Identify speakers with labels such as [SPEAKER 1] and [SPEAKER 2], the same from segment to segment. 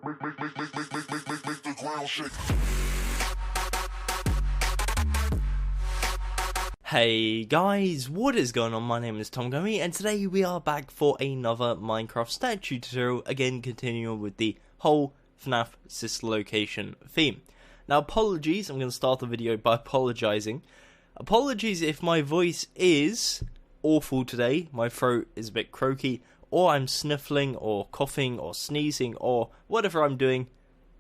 [SPEAKER 1] Make the ground shake.
[SPEAKER 2] Hey guys, what is going on? My name is Tom Gummy, and today we are back for another Minecraft statue tutorial, again continuing with the whole FNAF sister location theme. Now apologies, I'm going to start the video by apologising. Apologies if my voice is awful today, my throat is a bit croaky, or I'm sniffling, or coughing, or sneezing, or whatever I'm doing.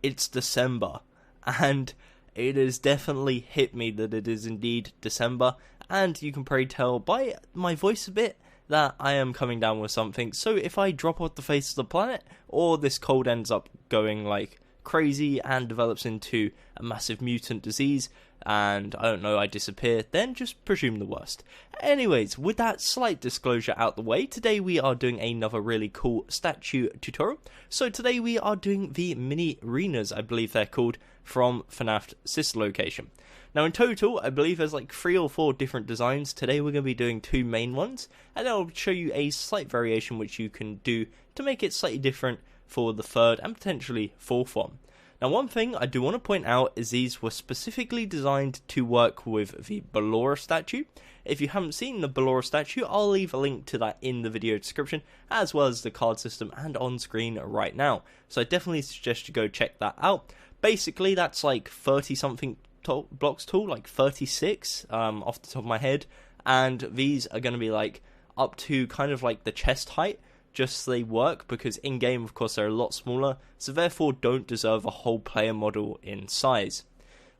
[SPEAKER 2] It's December, and it has definitely hit me that it is indeed December, and you can probably tell by my voice a bit that I am coming down with something. So if I drop off the face of the planet, or this cold ends up going like crazy and develops into a massive mutant disease, and I don't know, I disappear, then just presume the worst. Anyways, with that slight disclosure out the way, today we are doing another really cool statue tutorial. So today we are doing the Minireenas, I believe they're called, from FNAF sister location. Now in total, I believe there's like 3 or 4 different designs. Today we're going to be doing 2 main ones, and then I'll show you a slight variation which you can do to make it slightly different for the 3rd and potentially 4th one. Now one thing I do want to point out is these were specifically designed to work with the Ballora statue. If you haven't seen the Ballora statue, I'll leave a link to that in the video description, as well as the card system and on screen right now. So I definitely suggest you go check that out. Basically that's like 30 something blocks tall, like 36 off the top of my head, and these are going to be like up to kind of like the chest height, just so they work, because in game of course they're a lot smaller, so therefore don't deserve a whole player model in size.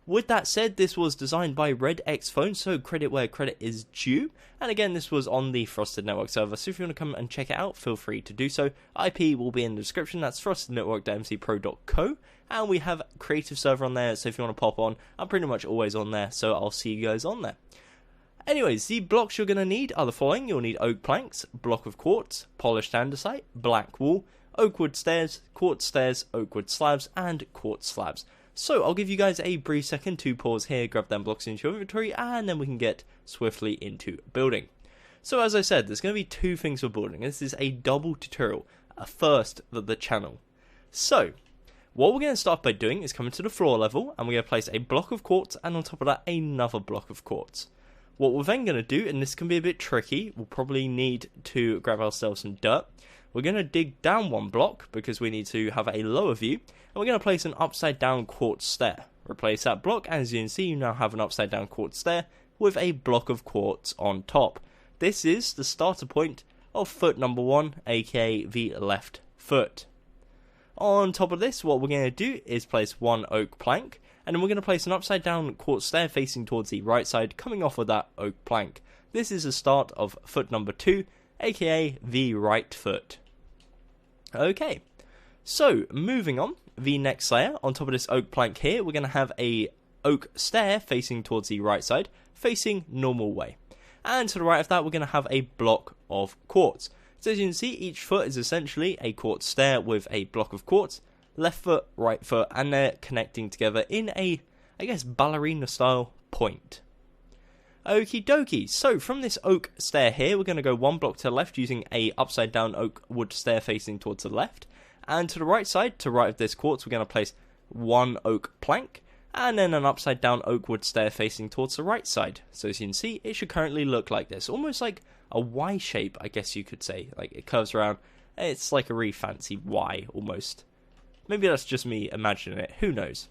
[SPEAKER 2] With that said, this was designed by RedXPhones, so credit where credit is due, and again this was on the Frosted Network server, so if you want to come and check it out, feel free to do so. IP will be in the description, that's frostednetwork.mcpro.co, and we have creative server on there, so if you want to pop on, I'm pretty much always on there, so I'll see you guys on there. Anyways, the blocks you're going to need are the following. You'll need oak planks, block of quartz, polished andesite, black wool, oak wood stairs, oak wood slabs, and quartz slabs. So I'll give you guys a brief second to pause here, grab them blocks into your inventory, and then we can get swiftly into building. So as I said, there's going to be 2 things for building. This is a double tutorial, a first for the channel. So what we're going to start by doing is coming to the floor level, and we're going to place a block of quartz, and on top of that another block of quartz. What we're then going to do, and this can be a bit tricky, we'll probably need to grab ourselves some dirt. We're going to dig down 1 block, because we need to have a lower view, and we're going to place an upside down quartz stair. Replace that block, and as you can see, you now have an upside down quartz stair with a block of quartz on top. This is the starter point of foot number 1, aka the left foot. On top of this, what we're going to do is place 1 oak plank, and then we're going to place an upside down quartz stair facing towards the right side, coming off of that oak plank. This is the start of foot number 2, aka the right foot. Okay, so moving on, the next layer, on top of this oak plank here, we're going to have a oak stair facing towards the right side, facing normal way. And to the right of that, we're going to have a block of quartz. So as you can see, each foot is essentially a quartz stair with a block of quartz, left foot, right foot, and they're connecting together in a, I guess, ballerina style point. Okie dokie, so from this oak stair here, we're going to go 1 block to the left using a upside down oak wood stair facing towards the left, and to the right side, to right of this quartz, we're going to place 1 oak plank, and then an upside down oak wood stair facing towards the right side. So as you can see, it should currently look like this, almost like a Y shape, I guess you could say, like it curves around. It's like a really fancy Y almost. Maybe that's just me imagining it, who knows.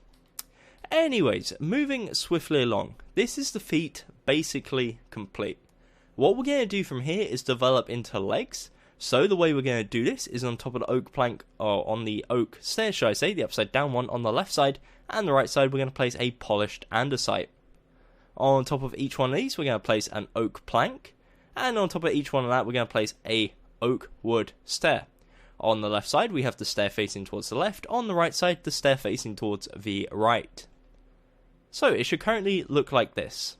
[SPEAKER 2] Anyways, moving swiftly along, this is the feat basically complete. What we're going to do from here is develop into legs. So the way we're going to do this is on top of the oak plank, or on the oak stair should I say, the upside down one on the left side, and the right side we're going to place a polished andesite. On top of each one of these we're going to place an oak plank, and on top of each one of that we're going to place a oak wood stair. On the left side we have the stair facing towards the left, on the right side the stair facing towards the right. So it should currently look like this.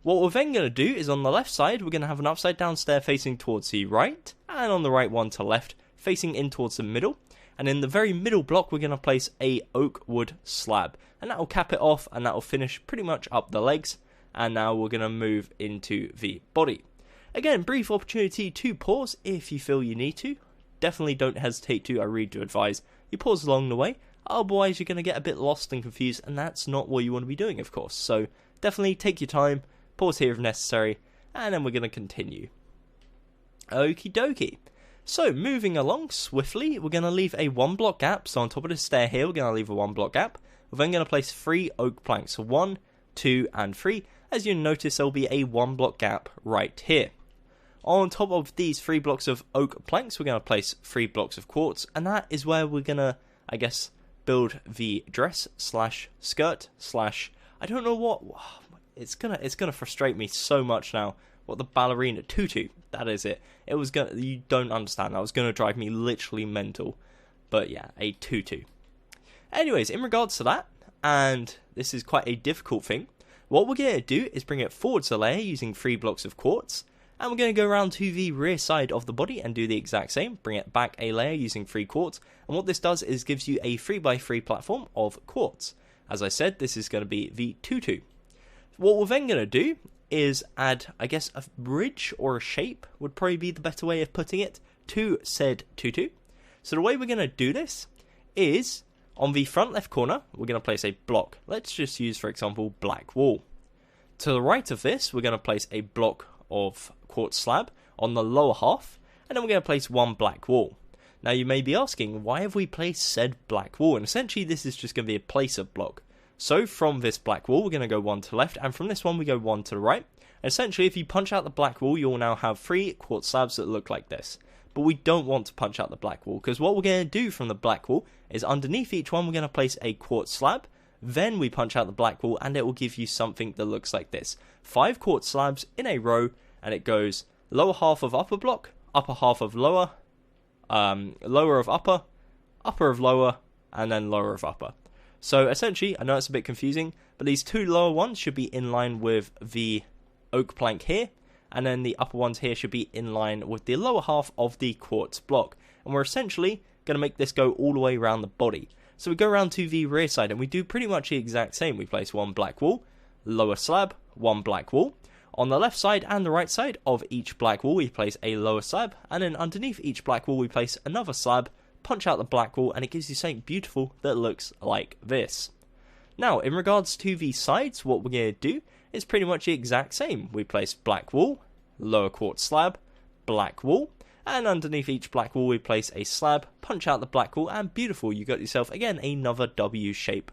[SPEAKER 2] What we're then going to do is on the left side we're going to have an upside down stair facing towards the right, and on the right one to left facing in towards the middle, and in the very middle block we're going to place a oak wood slab, and that will cap it off, and that will finish pretty much up the legs. And now we're going to move into the body. Again, brief opportunity to pause if you feel you need to. Definitely don't hesitate to, I really do advise you pause along the way, otherwise you're going to get a bit lost and confused, and that's not what you want to be doing, of course. So definitely take your time, pause here if necessary, and then we're going to continue. Okie dokie. So moving along swiftly, we're going to leave a 1 block gap. So on top of the stair here, we're going to leave a 1 block gap. We're then going to place 3 oak planks, so 1, 2, and 3. As you notice, there'll be a 1 block gap right here. On top of these 3 blocks of oak planks, we're going to place 3 blocks of quartz, and that is where we're going to, I guess, build the dress slash skirt slash, I don't know what, it's gonna frustrate me so much now, what the ballerina tutu, that is it. It was gonna, you don't understand, that was gonna drive me literally mental, but yeah, a tutu. Anyways, in regards to that, and this is quite a difficult thing, what we're going to do is bring it forwards a layer using 3 blocks of quartz, and we're going to go around to the rear side of the body and do the exact same, bring it back a layer using 3 quartz, and what this does is gives you a 3x3 platform of quartz. As I said, this is going to be the tutu. What we're then going to do is add, I guess, a bridge or a shape would probably be the better way of putting it, to said tutu. So the way we're going to do this is, on the front left corner, we're going to place a block. Let's just use, for example, black wool. To the right of this, we're going to place a block of quartz slab on the lower half, and then we're going to place 1 black wool. Now you may be asking, why have we placed said black wool? And essentially this is just going to be a placer block. So from this black wool, we're going to go 1 to the left, and from this one we go 1 to the right. And essentially if you punch out the black wool, you'll now have 3 quartz slabs that look like this. But we don't want to punch out the black wool, because what we're going to do from the black wool is underneath each one we're going to place a quartz slab. Then we punch out the black wool, and it will give you something that looks like this. 5 quartz slabs in a row, and it goes lower half of upper block, upper half of lower, lower of upper, upper of lower, and then lower of upper. So essentially, I know it's a bit confusing, but these 2 lower ones should be in line with the oak plank here, and then the upper ones here should be in line with the lower half of the quartz block. And we're essentially going to make this go all the way around the body. So we go around to the rear side, and we do pretty much the exact same. We place 1 black wool, lower slab, 1 black wool. On the left side and the right side of each black wool, we place a lower slab, and then underneath each black wool, we place another slab, punch out the black wool, and it gives you something beautiful that looks like this. Now, in regards to the sides, what we're going to do is pretty much the exact same. We place black wool, lower quartz slab, black wool, and underneath each black wool, we place a slab, punch out the black wool, and beautiful, you got yourself, again, another W shape.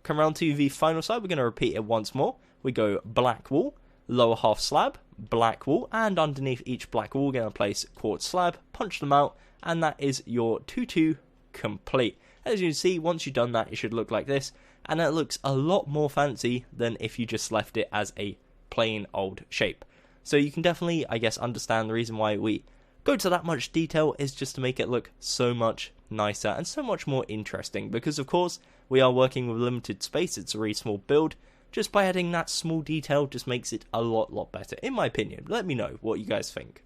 [SPEAKER 2] Come around to the final side, we're going to repeat it once more. We go black wool, lower half slab, black wool, and underneath each black wool we're going to place quartz slab, punch them out, and that is your tutu complete. As you can see, once you've done that, it should look like this, and it looks a lot more fancy than if you just left it as a plain old shape. So you can definitely, I guess, understand the reason why we go to that much detail is just to make it look so much nicer and so much more interesting, because of course we are working with limited space. It's a really small build. Just by adding that small detail just makes it a lot better, in my opinion. Let me know what you guys think.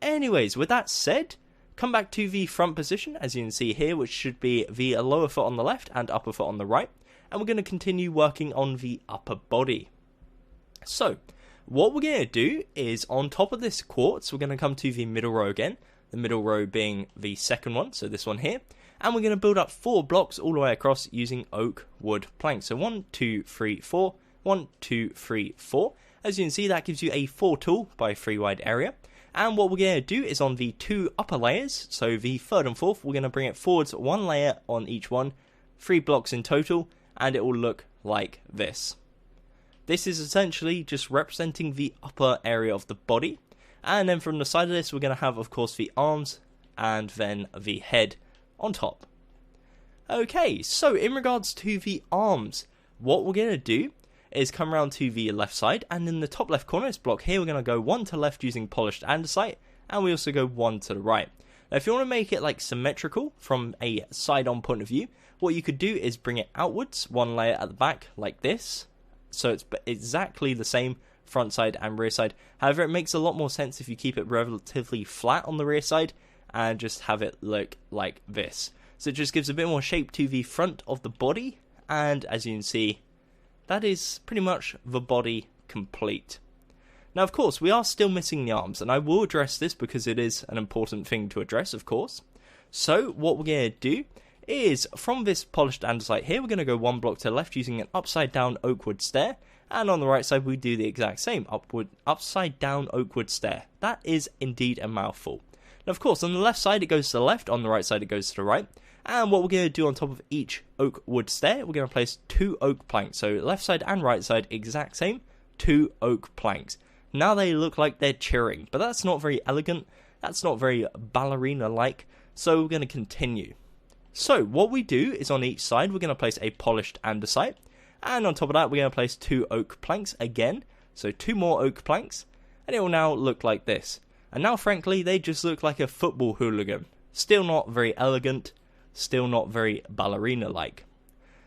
[SPEAKER 2] Anyways, with that said, come back to the front position, as you can see here, which should be the lower foot on the left and upper foot on the right. And we're going to continue working on the upper body. So, what we're going to do is, on top of this quartz, we're going to come to the middle row again. The middle row being the second one, so this one here. And we're going to build up 4 blocks all the way across using oak wood planks. So 1, 2, 3, 4, 1, 2, 3, 4. As you can see, that gives you a 4 tall by 3 wide area. And what we're going to do is on the 2 upper layers, so the third and fourth, we're going to bring it forwards 1 layer on each one, 3 blocks in total, and it will look like this. This is essentially just representing the upper area of the body. And then from the side of this, we're going to have, of course, the arms and then the head on top. Okay, so in regards to the arms, what we're going to do is come around to the left side, and in the top left corner, this block here, we're going to go 1 to the left using polished andesite, and we also go 1 to the right. Now, if you want to make it like symmetrical from a side-on point of view, what you could do is bring it outwards, 1 layer at the back like this, so it's exactly the same front side and rear side. However, it makes a lot more sense if you keep it relatively flat on the rear side and just have it look like this. So it just gives a bit more shape to the front of the body, and as you can see, that is pretty much the body complete. Now, of course, we are still missing the arms, and I will address this because it is an important thing to address, of course. So what we're going to do is from this polished andesite here, we're going to go one block to the left using an upside down oak wood stair, and on the right side we do the exact same, upside down oak wood stair. That is indeed a mouthful. Now of course on the left side it goes to the left, on the right side it goes to the right, and what we're going to do on top of each oak wood stair, we're going to place 2 oak planks, so left side and right side exact same, 2 oak planks. Now they look like they're cheering, but that's not very elegant, that's not very ballerina like, so we're going to continue. So what we do is on each side we're going to place a polished andesite, and on top of that we're going to place 2 oak planks again, so 2 more oak planks, and it will now look like this. And now frankly they just look like a football hooligan. Still not very elegant, still not very ballerina like.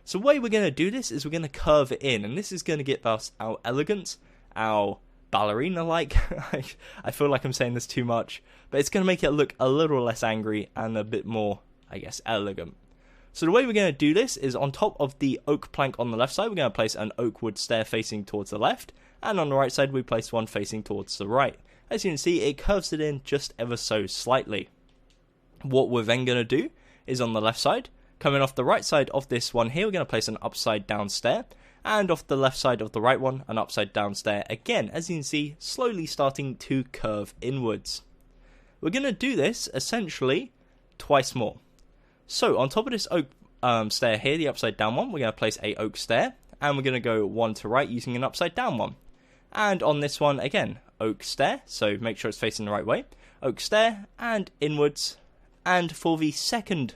[SPEAKER 2] So the way we're going to do this is we're going to curve it in, and this is going to give us our elegance, our ballerina like. I feel like I'm saying this too much, but it's going to make it look a little less angry and a bit more, I guess, elegant. So the way we're going to do this is on top of the oak plank on the left side, we're going to place an oak wood stair facing towards the left, and on the right side we place one facing towards the right. As you can see, it curves it in just ever so slightly. What we're then going to do is on the left side, coming off the right side of this one here, we're going to place an upside down stair, and off the left side of the right one, an upside down stair again, as you can see, slowly starting to curve inwards. We're going to do this essentially twice more. So on top of this oak stair here, the upside down one, we're going to place a oak stair, and we're going to go one to right using an upside down one. And on this one again, oak stair, so make sure it's facing the right way, oak stair and inwards. And for the second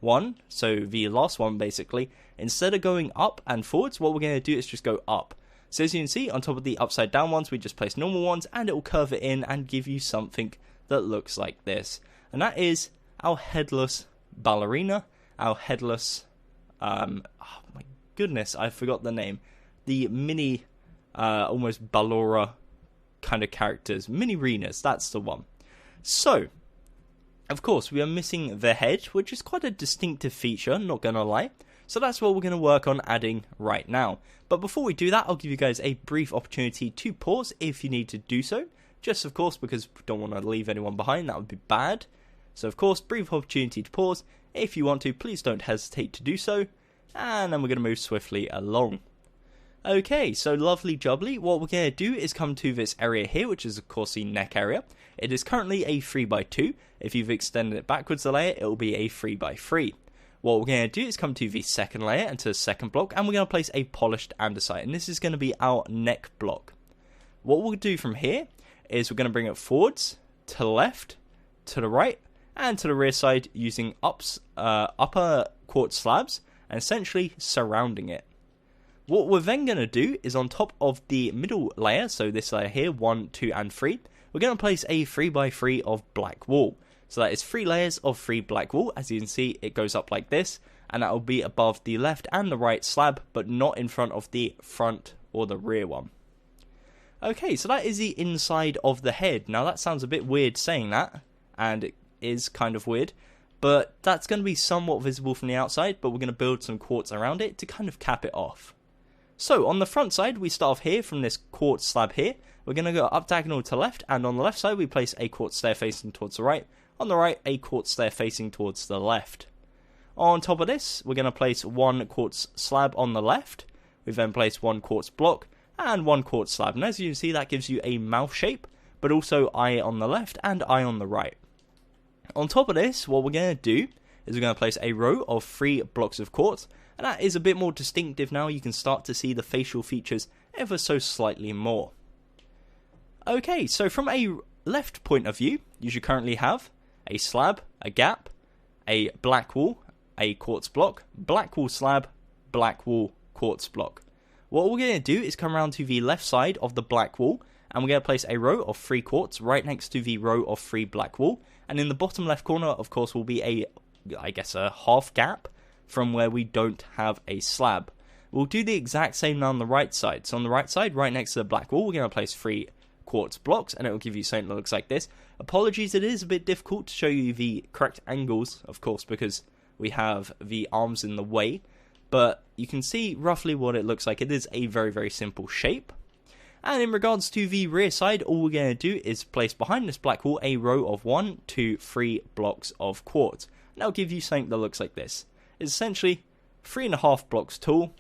[SPEAKER 2] one, so the last one basically, instead of going up and forwards, what we're going to do is just go up. So as you can see, on top of the upside down ones, we just place normal ones, and it will curve it in and give you something that looks like this. And that is our headless ballerina, our headless, oh my goodness, I forgot the name, the mini, almost Ballora kind of characters, Minireenas, that's the one. So, of course, we are missing the head, which is quite a distinctive feature, not gonna lie, so that's what we're going to work on adding right now. But before we do that, I'll give you guys a brief opportunity to pause if you need to do so, just of course because we don't want to leave anyone behind, that would be bad. So of course, brief opportunity to pause. If you want to, please don't hesitate to do so. And then we're going to move swiftly along. Okay, so lovely jubbly. What we're going to do is come to this area here, which is of course the neck area. It is currently a 3x2. If you've extended it backwards a layer, it will be a 3x3. What we're going to do is come to the second layer and to the second block, and we're going to place a polished andesite. And this is going to be our neck block. What we'll do from here is we're going to bring it forwards, to the left, to the right, and to the rear side using upper quartz slabs and essentially surrounding it. What we're then going to do is on top of the middle layer, so this layer here, 1, 2 and 3, we're going to place a 3x3 of black wool. So that is 3 layers of 3 black wool. As you can see, it goes up like this, and that will be above the left and the right slab, but not in front of the front or the rear one. Okay, so that is the inside of the head. Now that sounds a bit weird saying that, and it is kind of weird, but that's going to be somewhat visible from the outside, but we're going to build some quartz around it to kind of cap it off. So on the front side, we start off here from this quartz slab here. We're going to go up diagonal to left, and on the left side we place a quartz stair facing towards the right. On the right, a quartz stair facing towards the left. On top of this, we're going to place 1 quartz slab on the left. We then place 1 quartz block and 1 quartz slab. And as you can see, that gives you a mouth shape, but also eye on the left and eye on the right. On top of this, what we're going to do is we're going to place a row of 3 blocks of quartz, and that is a bit more distinctive now. You can start to see the facial features ever so slightly more. Okay, so from a left point of view, you should currently have a slab, a gap, a black wall, a quartz block, black wall slab, black wall, quartz block. What we're going to do is come around to the left side of the black wall, and we're going to place a row of 3 quartz right next to the row of 3 black wall, and in the bottom left corner, of course, will be a half gap from where we don't have a slab. We'll do the exact same now on the right side. So on the right side, right next to the black wall, we're going to place 3 quartz blocks, and it will give you something that looks like this. Apologies, it is a bit difficult to show you the correct angles, of course, because we have the arms in the way, but you can see roughly what it looks like. It is a very, very simple shape. And in regards to the rear side, all we're going to do is place behind this black wall a row of 1, 2, 3 blocks of quartz. And that'll give you something that looks like this. is essentially 3.5 blocks tall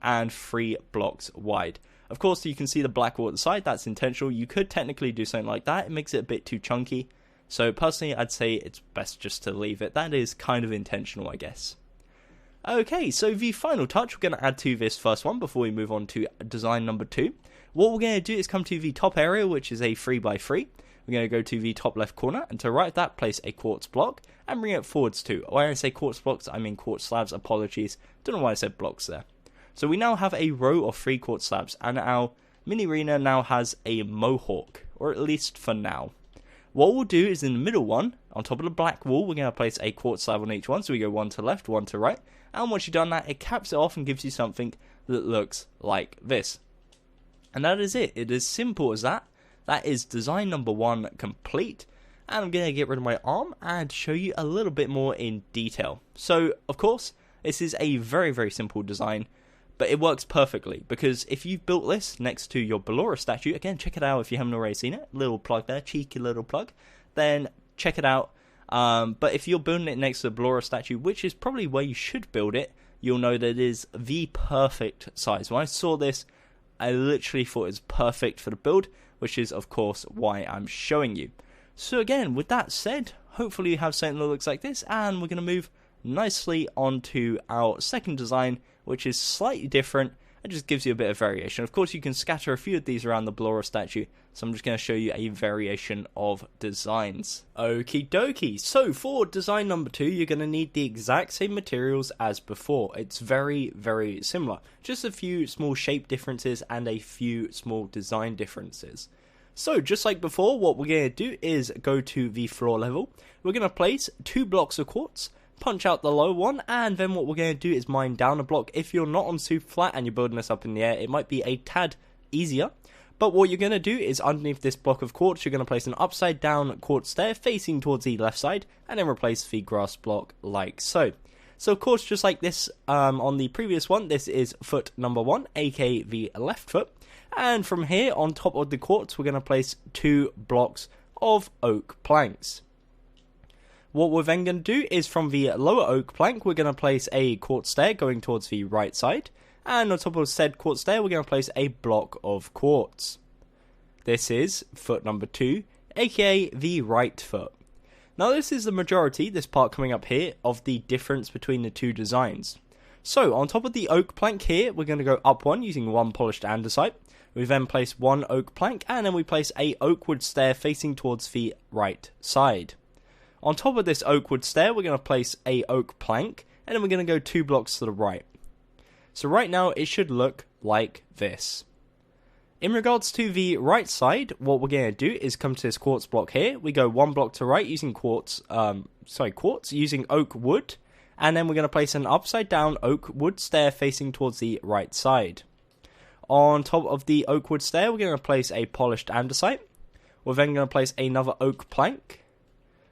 [SPEAKER 2] and 3 blocks wide. Of course, you can see the black wall at the side. That's intentional. You could technically do something like that. It makes it a bit too chunky. So personally, I'd say it's best just to leave it. That is kind of intentional, I guess. Okay, so the final touch we're going to add to this first one before we move on to design number 2. What we're going to do is come to the top area, which is a 3x3. We're going to go to the top left corner, and to right of that, place a quartz block and bring it forwards to. When I say quartz blocks, I mean quartz slabs. Apologies. Don't know why I said blocks there. So we now have a row of 3 quartz slabs, and our Minireena now has a mohawk, or at least for now. What we'll do is in the middle one, on top of the black wall, we're going to place a quartz slab on each one. So we go one to left, one to right. And once you've done that, it caps it off and gives you something that looks like this. And that is it. It is simple as that. That is design number 1 complete. And I'm going to get rid of my arm and show you a little bit more in detail. So, of course, this is a very, very simple design. But it works perfectly, because if you've built this next to your Ballora statue, again, check it out if you haven't already seen it, little plug there, cheeky little plug, then check it out. But if you're building it next to the Ballora statue, which is probably where you should build it, you'll know that it is the perfect size. When I saw this, I literally thought it was perfect for the build, which is, of course, why I'm showing you. So again, with that said, hopefully you have something that looks like this, and we're going to move nicely onto our second design, which is slightly different and just gives you a bit of variation. Of course, you can scatter a few of these around the Ballora statue, so I'm just going to show you a variation of designs. Okie dokie, so for design number 2, you're going to need the exact same materials as before. It's very, very similar. Just a few small shape differences and a few small design differences. So, just like before, what we're going to do is go to the floor level. We're going to place 2 blocks of quartz, punch out the low one, and then what we're going to do is mine down a block. If you're not on super flat and you're building this up in the air, it might be a tad easier. But what you're going to do is underneath this block of quartz, you're going to place an upside down quartz stair facing towards the left side, and then replace the grass block like so. So of course, just like this on the previous one, this is foot number 1, aka the left foot. And from here, on top of the quartz, we're going to place 2 blocks of oak planks. What we're then going to do is from the lower oak plank, we're going to place a quartz stair going towards the right side. And on top of said quartz stair, we're going to place a block of quartz. This is foot number 2, aka the right foot. Now this is the majority, this part coming up here, of the difference between the 2 designs. So on top of the oak plank here, we're going to go up 1 using 1 polished andesite. We then place 1 oak plank, and then we place a oak wood stair facing towards the right side. On top of this oak wood stair, we're going to place a oak plank, and then we're going to go 2 blocks to the right. So right now, it should look like this. In regards to the right side, what we're going to do is come to this quartz block here. We go 1 block to right using quartz using oak wood, and then we're going to place an upside down oak wood stair facing towards the right side. On top of the oak wood stair, we're going to place a polished andesite. We're then going to place another oak plank.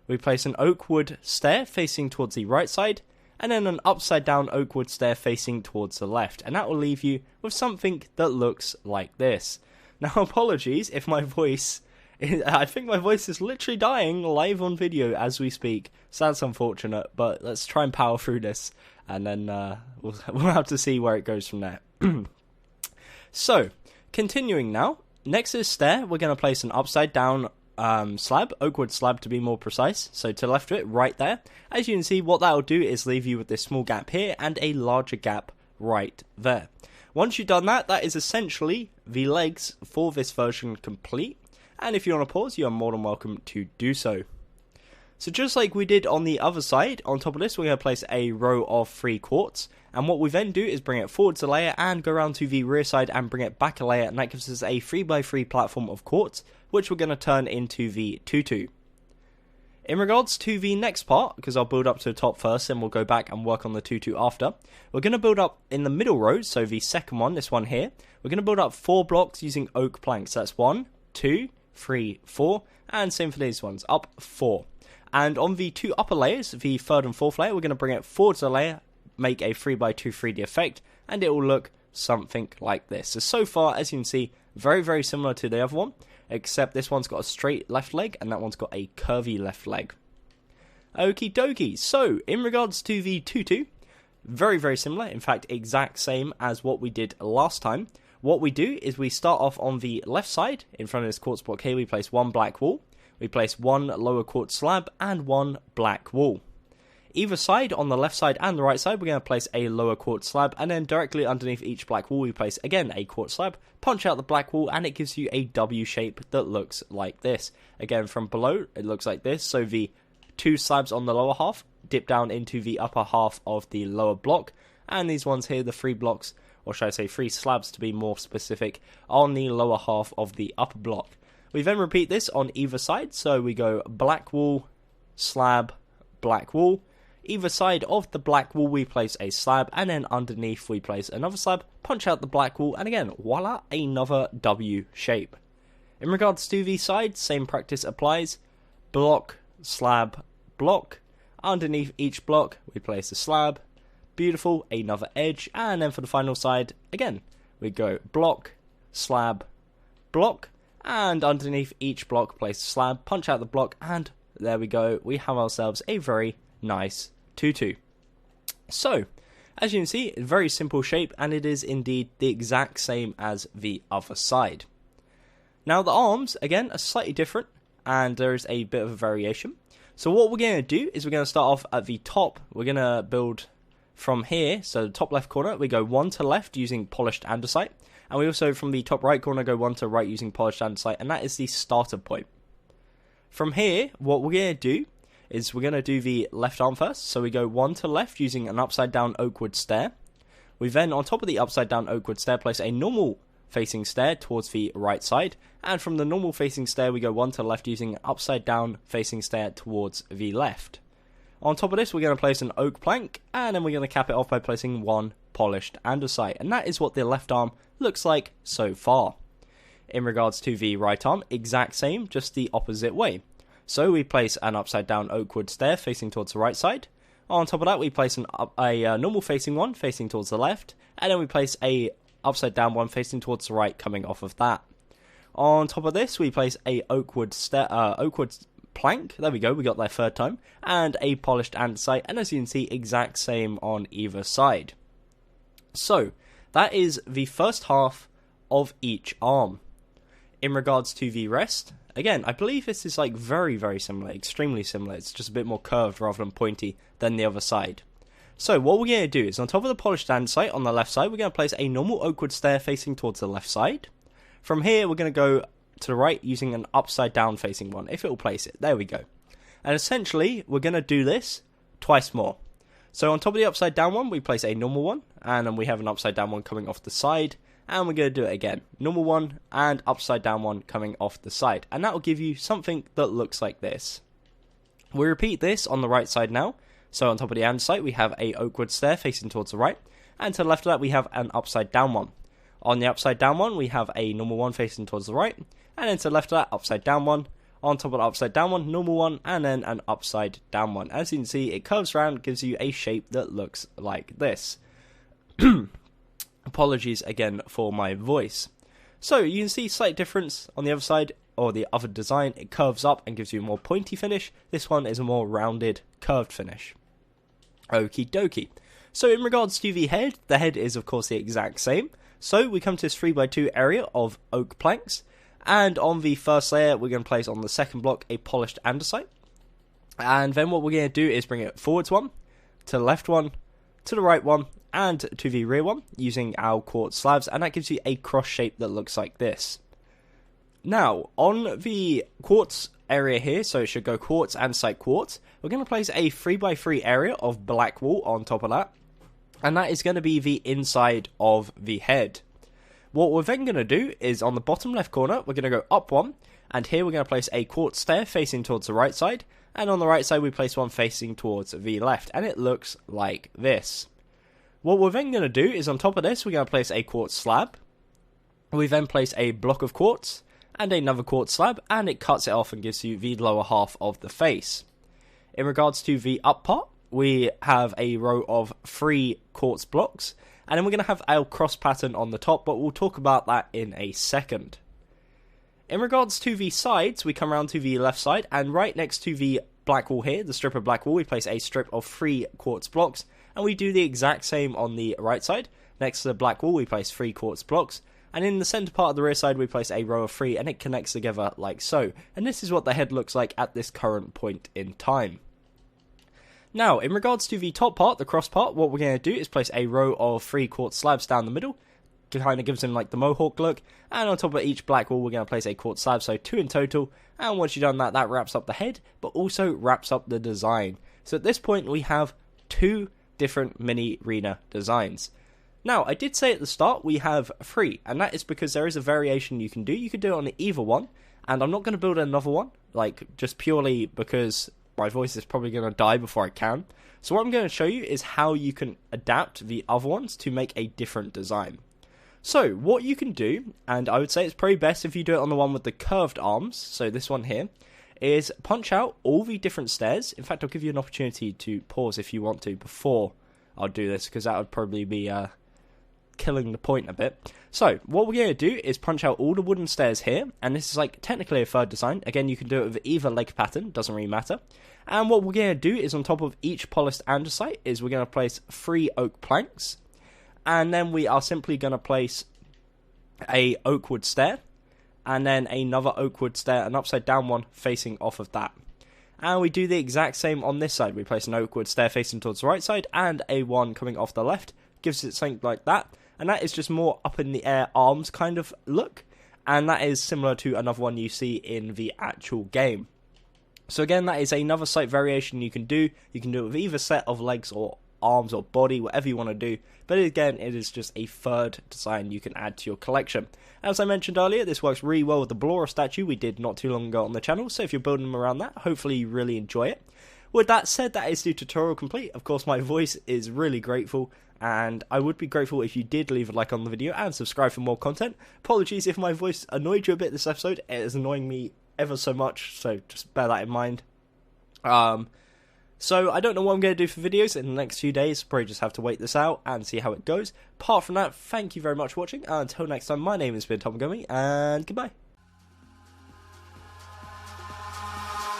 [SPEAKER 2] We place an oak wood stair facing towards the right side, and then an upside down oak wood stair facing towards the left. And that will leave you with something that looks like this. Now, apologies if my voice, I think my voice is literally dying live on video as we speak. So that's unfortunate, but let's try and power through this, and then we'll have to see where it goes from there. So, continuing now, next to this stair, we're going to place an upside down slab, oak wood slab to be more precise, so to the left of it, right there. As you can see, what that will do is leave you with this small gap here and a larger gap right there. Once you've done that, that is essentially the legs for this version complete, and if you want to pause, you are more than welcome to do so. So just like we did on the other side, on top of this, we're going to place a row of 3 quartz. And what we then do is bring it forwards a layer and go around to the rear side and bring it back a layer. And that gives us a 3x3 platform of quartz, which we're going to turn into the tutu. In regards to the next part, because I'll build up to the top first, and we'll go back and work on the tutu after. We're going to build up in the middle row, so the second one, this one here. We're going to build up 4 blocks using oak planks. So that's 1, 2, 3, 4, and same for these ones, up 4. And on the 2 upper layers, the 3rd and 4th layer, we're going to bring it forwards a layer, make a 3x2 3D effect, and it will look something like this. So far, as you can see, very, very similar to the other one, except this one's got a straight left leg, and that one's got a curvy left leg. Okie dokie, so in regards to the tutu, very similar, in fact exact same as what we did last time. What we do is we start off on the left side. In front of this quartz block here we place one black wall, we place one lower quartz slab and one black wall. Either side, on the left side and the right side, we're going to place a lower quartz slab, and then directly underneath each black wall we place again a quartz slab, punch out the black wall, and it gives you a W shape that looks like this. Again, from below it looks like this, so the two slabs on the lower half dip down into the upper half of the lower block, and these ones here, the three blocks, or should I say three slabs to be more specific, on the lower half of the upper block. We then repeat this on either side, so we go black wall, slab, black wall. Either side of the black wall we place a slab, and then underneath we place another slab, punch out the black wall, and again, voila, another W shape. In regards to the sides, same practice applies. Block, slab, block. Underneath each block we place a slab. Beautiful, another edge, and then for the final side, again, we go block, slab, block, and underneath each block place a slab, punch out the block, and there we go, we have ourselves a very nice tutu. So, as you can see, a very simple shape, and it is indeed the exact same as the other side. Now the arms, again, are slightly different, and there is a bit of a variation. So what we're going to do is we're going to start off at the top. We're going to build from here, so the top left corner, we go one to left using polished andesite, and we also from the top right corner go one to right using polished andesite, and that is the starter point. From here, what we're going to do is we're going to do the left arm first. So we go one to left using an upside down oakwood stair. We then, on top of the upside down oakwood stair, place a normal facing stair towards the right side. And from the normal facing stair, we go one to left using an upside down facing stair towards the left. On top of this, we're going to place an oak plank, and then we're going to cap it off by placing one polished andesite. And that is what the left arm looks like so far. In regards to the right arm, exact same, just the opposite way. So we place an upside down oakwood stair facing towards the right side. On top of that we place a normal facing one facing towards the left. And then we place a upside down one facing towards the right coming off of that. On top of this we place a oakwood plank. There we go, we got there third time. And a polished andesite. And as you can see, exact same on either side. So that is the first half of each arm. In regards to the rest, again, I believe this is like very similar, extremely similar. It's just a bit more curved rather than pointy than the other side. So what we're going to do is on top of the polished andesite on the left side, we're going to place a normal oakwood stair facing towards the left side. From here, we're going to go to the right using an upside down facing one, if it will place it. There we go. And essentially, we're going to do this twice more. So on top of the upside down one, we place a normal one, and then we have an upside down one coming off the side. And we're going to do it again. Normal one and upside down one coming off the side. And that will give you something that looks like this. We repeat this on the right side now. So on top of the andesite we have a oakwood stair facing towards the right. And to the left of that we have an upside down one. On the upside down one we have a normal one facing towards the right. And then to the left of that, upside down one. On top of the upside down one, normal one. And then an upside down one. As you can see, it curves around, gives you a shape that looks like this. Apologies again for my voice. So you can see slight difference on the other side, or the other design. It curves up and gives you a more pointy finish. This one is a more rounded, curved finish. Okie dokie. So in regards to the head is of course the exact same. So we come to this 3x2 area of oak planks, and on the first layer we're going to place on the second block a polished andesite. And then what we're going to do is bring it forwards one, to the left one, to the right one, and to the rear one using our quartz slabs, and that gives you a cross shape that looks like this. Now on the quartz area here, so it should go quartz, andesite, quartz, we're going to place a 3x3 area of black wool on top of that, and that is going to be the inside of the head. What we're then going to do is on the bottom left corner we're going to go up one, and here we're going to place a quartz stair facing towards the right side, and on the right side we place one facing towards the left, and it looks like this. What we're then going to do is on top of this we're going to place a quartz slab. We then place a block of quartz and another quartz slab, and it cuts it off and gives you the lower half of the face. In regards to the up part, we have a row of 3 quartz blocks, and then we're going to have our cross pattern on the top, but we'll talk about that in a second. In regards to the sides, we come around to the left side, and right next to the black wall here, the strip of black wall, we place a strip of 3 quartz blocks, And we do the exact same on the right side. Next to the black wall we place 3 quartz blocks, and in the centre part of the rear side we place a row of 3, and it connects together like so. And this is what the head looks like at this current point in time. Now, in regards to the top part, the cross part, what we're going to do is place a row of 3 quartz slabs down the middle. It kind of gives him like the mohawk look, and on top of each black wall we're going to place a quartz slab, so 2 in total. And once you've done that, that wraps up the head, but also wraps up the design. So at this point we have 2 different Minireena designs. Now, I did say at the start we have 3, and that is because there is a variation you can do. You could do it on either one, and I'm not going to build another one, like, just purely because my voice is probably going to die before I can. So what I'm going to show you is how you can adapt the other ones to make a different design. So, what you can do, and I would say it's probably best if you do it on the one with the curved arms, so this one here, is punch out all the different stairs. In fact, I'll give you an opportunity to pause if you want to before I'll do this, because that would probably be killing the point a bit. So what we're going to do is punch out all the wooden stairs here, and this is like technically a third design. Again, you can do it with either leg pattern, doesn't really matter. And what we're going to do is on top of each polished andesite is we're going to place 3 oak planks, and then we are simply going to place a oak wood stair, and then another oak wood stair, an upside down one facing off of that. And we do the exact same on this side. We place an oak wood stair facing towards the right side and a one coming off the left. Gives it something like that. And that is just more up in the air arms kind of look. And that is similar to another one you see in the actual game. So again, that is another slight variation you can do. You can do it with either set of legs or arms or body, whatever you want to do. But again, it is just a third design you can add to your collection. As I mentioned earlier, this works really well with the Blora statue we did not too long ago on the channel. So if you're building them around that, hopefully you really enjoy it. With that said, that is the tutorial complete. Of course, my voice is really grateful, and I would be grateful if you did leave a like on the video and subscribe for more content. Apologies if my voice annoyed you a bit this episode. It is annoying me ever so much, so just bear that in mind. So I don't know what I'm going to do for videos in the next few days. Probably just have to wait this out and see how it goes. Apart from that, thank you very much for watching. Until next time, my name has been Tom Gummy, and goodbye.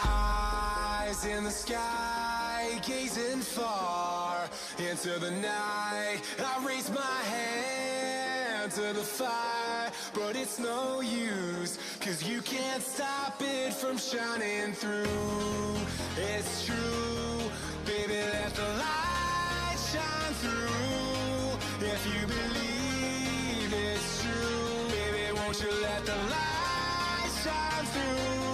[SPEAKER 2] Eyes in the sky, gazing far into the night. I raise my hand to the fire, but it's no use, 'cause you can't stop it from shining through. It's true, baby, let the light shine through. If you believe it's true, baby, won't you let the light shine through?